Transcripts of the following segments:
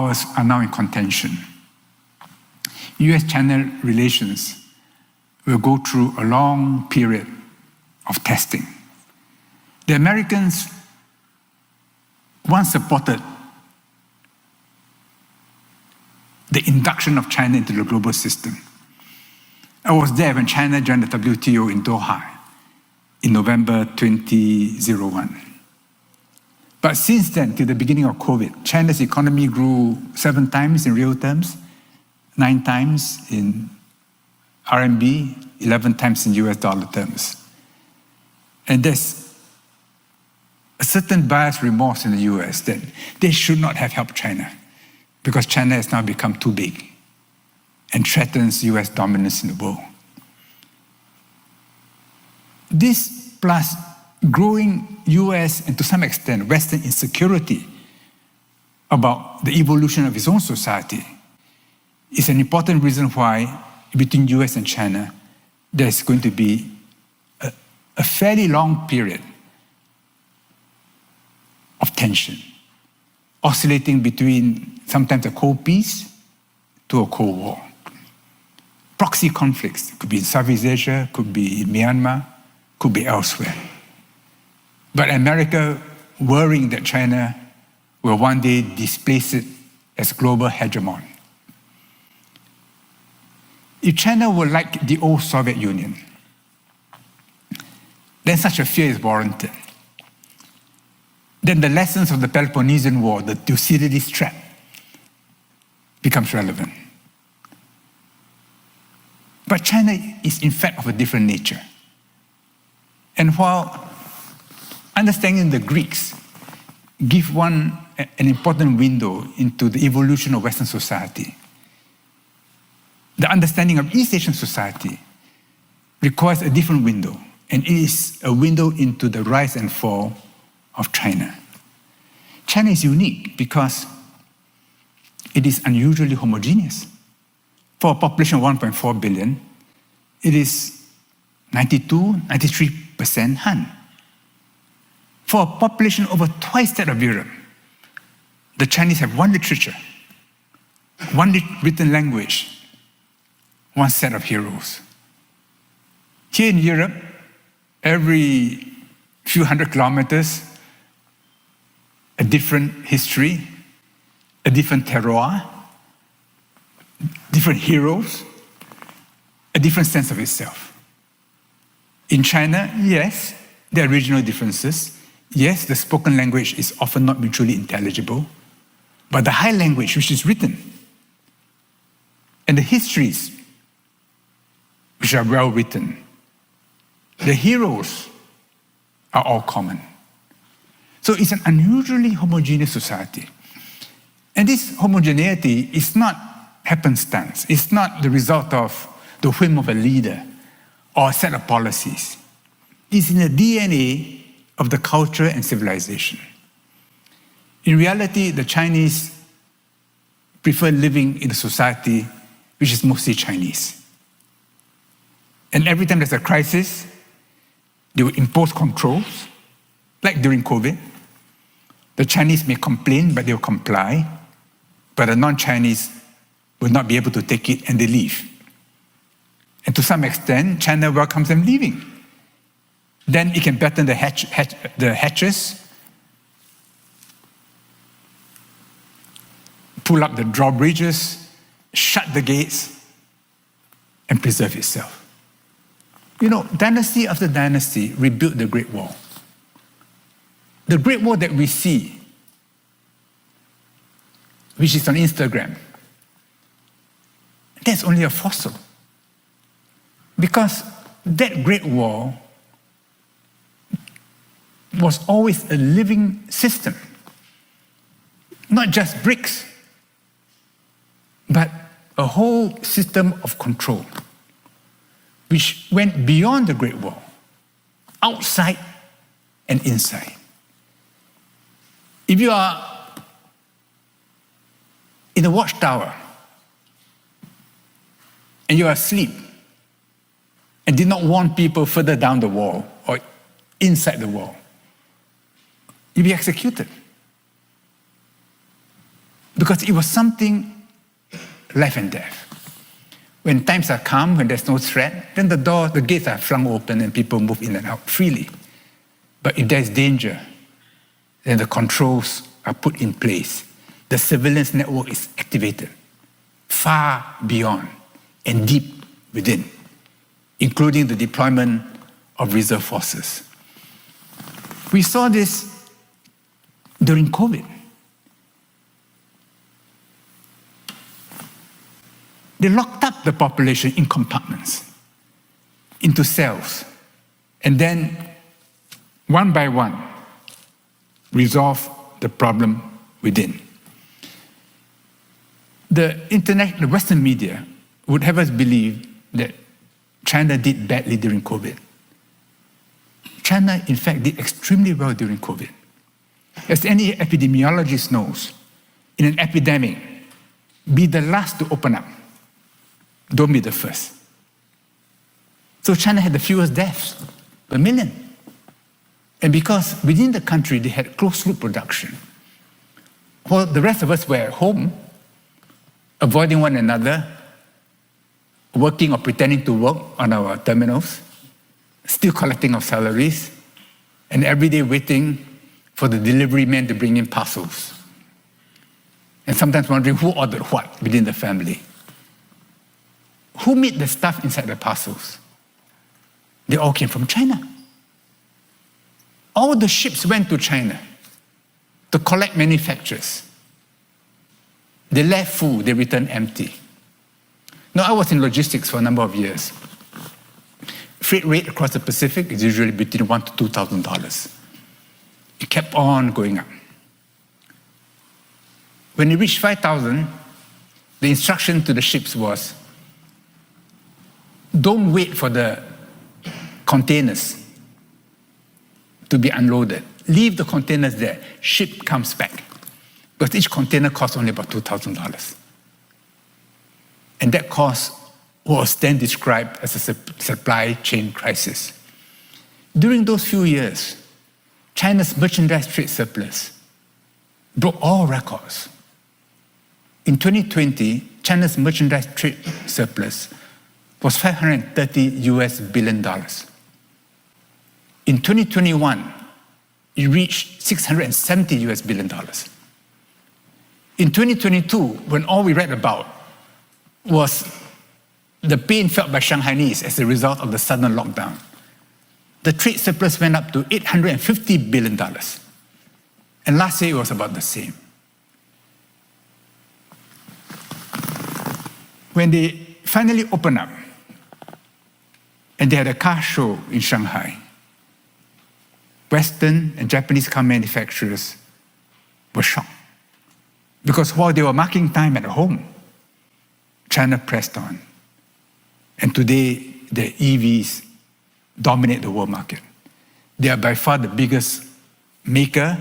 superpowers are now in contention. US-China relations will go through a long period of testing. The Americans once supported the induction of China into the global system. I was there when China joined the WTO in Doha in November 2001. But since then, till the beginning of COVID, China's economy grew 7 times in real terms, 9 times in RMB, 11 times in US dollar terms. And there's a certain bias remorse in the US that they should not have helped China because China has now become too big and threatens US dominance in the world. This plus growing US and to some extent Western insecurity about the evolution of its own society is an important reason why between US and China there's going to be a fairly long period of tension, oscillating between sometimes a cold peace to a cold war. Proxy conflicts could be in Southeast Asia, could be in Myanmar, could be elsewhere. But America worrying that China will one day displace it as global hegemon. If China were like the old Soviet Union, then such a fear is warranted. Then the lessons of the Peloponnesian War, the Thucydides trap, becomes relevant. But China is in fact of a different nature. And while understanding the Greeks give one an important window into the evolution of Western society, the understanding of East Asian society requires a different window, and it is a window into the rise and fall of China. China is unique because it is unusually homogeneous. For a population of 1.4 billion, it is 93% Han. For a population over twice that of Europe, the Chinese have one literature, one written language, one set of heroes. Here in Europe, every few hundred kilometers, a different history, a different terroir, different heroes, a different sense of itself. In China, yes, there are regional differences. Yes, the spoken language is often not mutually intelligible, but the high language, which is written, and the histories, which are well written, the heroes are all common. So it's an unusually homogeneous society. And this homogeneity is not happenstance. It's not the result of the whim of a leader or a set of policies. It's in the DNA of the culture and civilization. In reality, the Chinese prefer living in a society which is mostly Chinese. And every time there's a crisis, they will impose controls, like during COVID. The Chinese may complain, but they'll comply. But the non-Chinese will not be able to take it, and they leave. And to some extent, China welcomes them leaving. Then it can batten the hatches, pull up the drawbridges, shut the gates, and preserve itself. You know, dynasty after dynasty rebuilt the Great Wall. The Great Wall that we see, which is on Instagram, that's only a fossil. Because that Great Wall was always a living system. Not just bricks, but a whole system of control, which went beyond the Great Wall, outside and inside. If you are in a watchtower and you are asleep and did not warn people further down the wall or inside the wall, you'll be executed. because it was something life and death. When times are calm, when there's no threat, then the gates are flung open and people move in and out freely. But if there's danger, then the controls are put in place. The surveillance network is activated far beyond and deep within, including the deployment of reserve forces. We saw this during COVID. They locked up the population in compartments, into cells, and then, one by one, resolve the problem within. The Western media would have us believe that China did badly during COVID. China, in fact, did extremely well during COVID. As any epidemiologist knows, in an epidemic, be the last to open up. Don't be the first. So China had the fewest deaths per million. And because within the country they had closed-loop production, while the rest of us were at home, avoiding one another, working or pretending to work on our terminals, still collecting our salaries, and every day waiting for the delivery man to bring in parcels. And sometimes wondering who ordered what within the family. Who made the stuff inside the parcels? They all came from China. All the ships went to China to collect manufacturers. They left full, they returned empty. Now, I was in logistics for a number of years. Freight rate across the Pacific is usually between $1,000 to $2,000. It kept on going up. When it reached 5,000, the instruction to the ships was, don't wait for the containers to be unloaded. Leave the containers there. Ship comes back. Because each container costs only about $2,000. And that cost was then described as a supply chain crisis. During those few years, China's merchandise trade surplus broke all records. In 2020, China's merchandise trade surplus was $530 billion. In 2021, it reached $670 billion. In 2022, when all we read about was the pain felt by Shanghainese as a result of the sudden lockdown, the trade surplus went up to $850 billion. And last year it was about the same. When they finally opened up, and they had a car show in Shanghai, Western and Japanese car manufacturers were shocked. Because while they were marking time at home, China pressed on. And today, their EVs dominate the world market. They are by far the biggest maker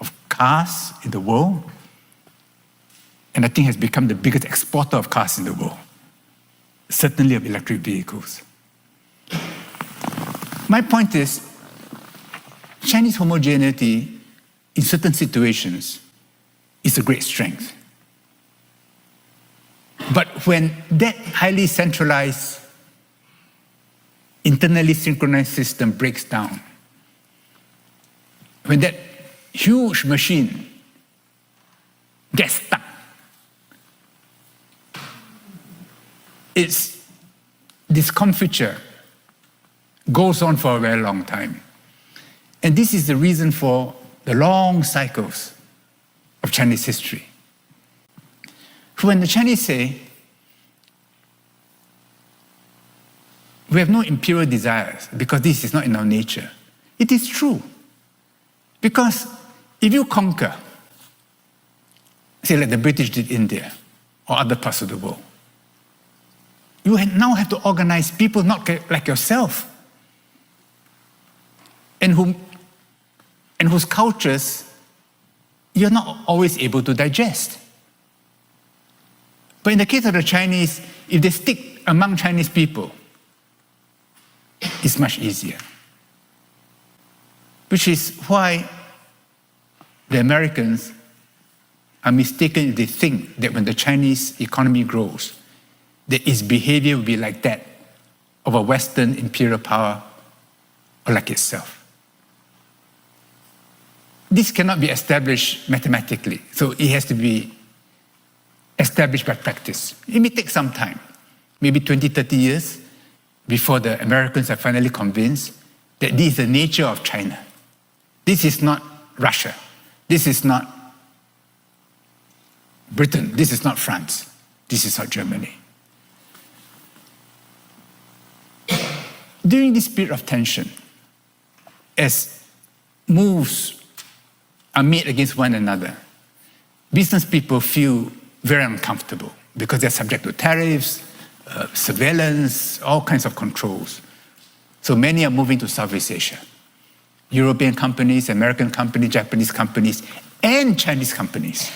of cars in the world, and I think has become the biggest exporter of cars in the world, certainly of electric vehicles. My point is, Chinese homogeneity in certain situations is a great strength. But when that highly centralized, internally synchronized system breaks down, when that huge machine gets stuck, its discomfiture goes on for a very long time. And this is the reason for the long cycles of Chinese history. When the Chinese say, we have no imperial desires because this is not in our nature, it is true. Because if you conquer, say like the British did India or other parts of the world, you now have to organize people not like yourself, and whose cultures you're not always able to digest. But in the case of the Chinese, if they stick among Chinese people, it's much easier. Which is why the Americans are mistaken if they think that when the Chinese economy grows, that its behavior will be like that of a Western imperial power or like itself. This cannot be established mathematically, so it has to be established by practice. It may take some time, maybe 20, 30 years, before the Americans are finally convinced that this is the nature of China. This is not Russia. This is not Britain. This is not France. This is not Germany. During this period of tension, as moves are made against one another, business people feel very uncomfortable because they're subject to tariffs, surveillance, all kinds of controls. So many are moving to Southeast Asia. European companies, American companies, Japanese companies, and Chinese companies.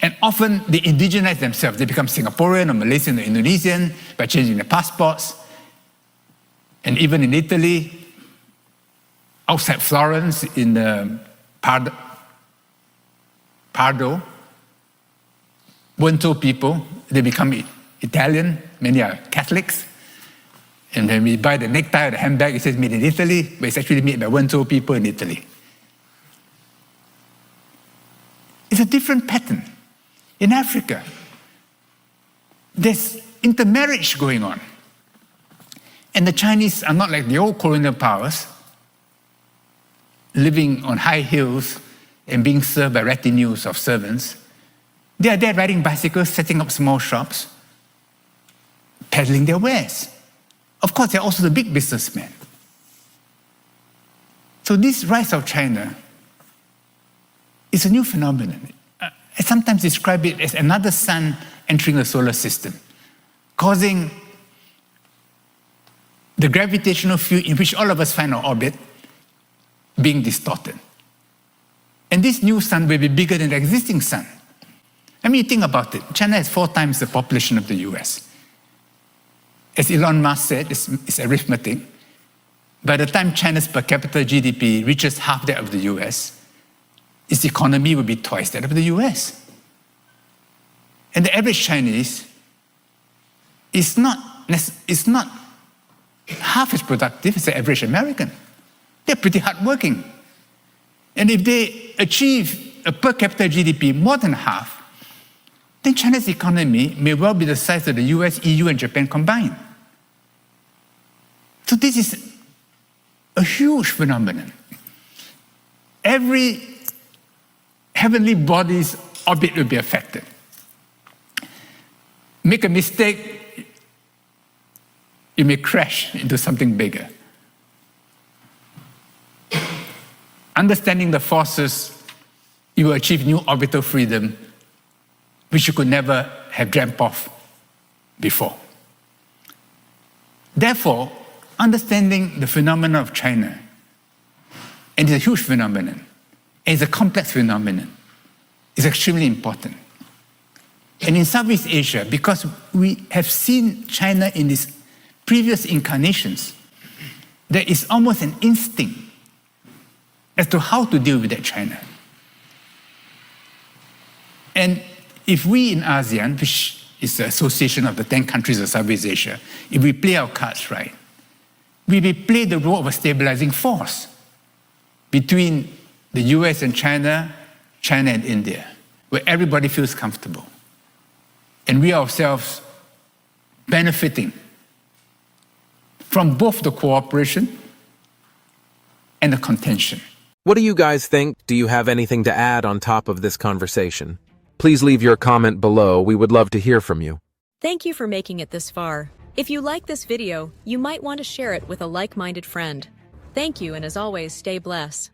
And often they indigenize themselves. They become Singaporean or Malaysian or Indonesian by changing their passports. And even in Italy, outside Florence, in Pardo, Wento people, they become Italian, many are Catholics. And when we buy the necktie or the handbag, it says made in Italy, but it's actually made by Wento people in Italy. It's a different pattern. In Africa, there's intermarriage going on. And the Chinese are not like the old colonial powers, living on high hills and being served by retinues of servants. They are there riding bicycles, setting up small shops, peddling their wares. Of course, they're also the big businessmen. So this rise of China is a new phenomenon. I sometimes describe it as another sun entering the solar system, causing the gravitational field in which all of us find our orbit being distorted. And this new sun will be bigger than the existing sun. I mean, you think about it. China has 4 times the population of the US. As Elon Musk said, it's arithmetic. By the time China's per capita GDP reaches half that of the US, its economy will be twice that of the US. And the average Chinese is not half as productive as the average American. They're pretty hardworking. And if they achieve a per capita GDP more than half, then China's economy may well be the size of the US, EU, and Japan combined. So this is a huge phenomenon. Every heavenly body's orbit will be affected. Make a mistake, you may crash into something bigger. Understanding the forces, you will achieve new orbital freedom, which you could never have dreamt of before. Therefore, understanding the phenomenon of China, and it's a huge phenomenon, and it's a complex phenomenon, is extremely important. And in Southeast Asia, because we have seen China in its previous incarnations, there is almost an instinct as to how to deal with that China. And if we in ASEAN, which is the association of the 10 countries of Southeast Asia, if we play our cards right, we will play the role of a stabilizing force between the US and China, China and India, where everybody feels comfortable. And we ourselves benefiting from both the cooperation and the contention. What do you guys think? Do you have anything to add on top of this conversation? Please leave your comment below. We would love to hear from you. Thank you for making it this far. If you like this video, you might want to share it with a like-minded friend. Thank you, and as always, stay blessed.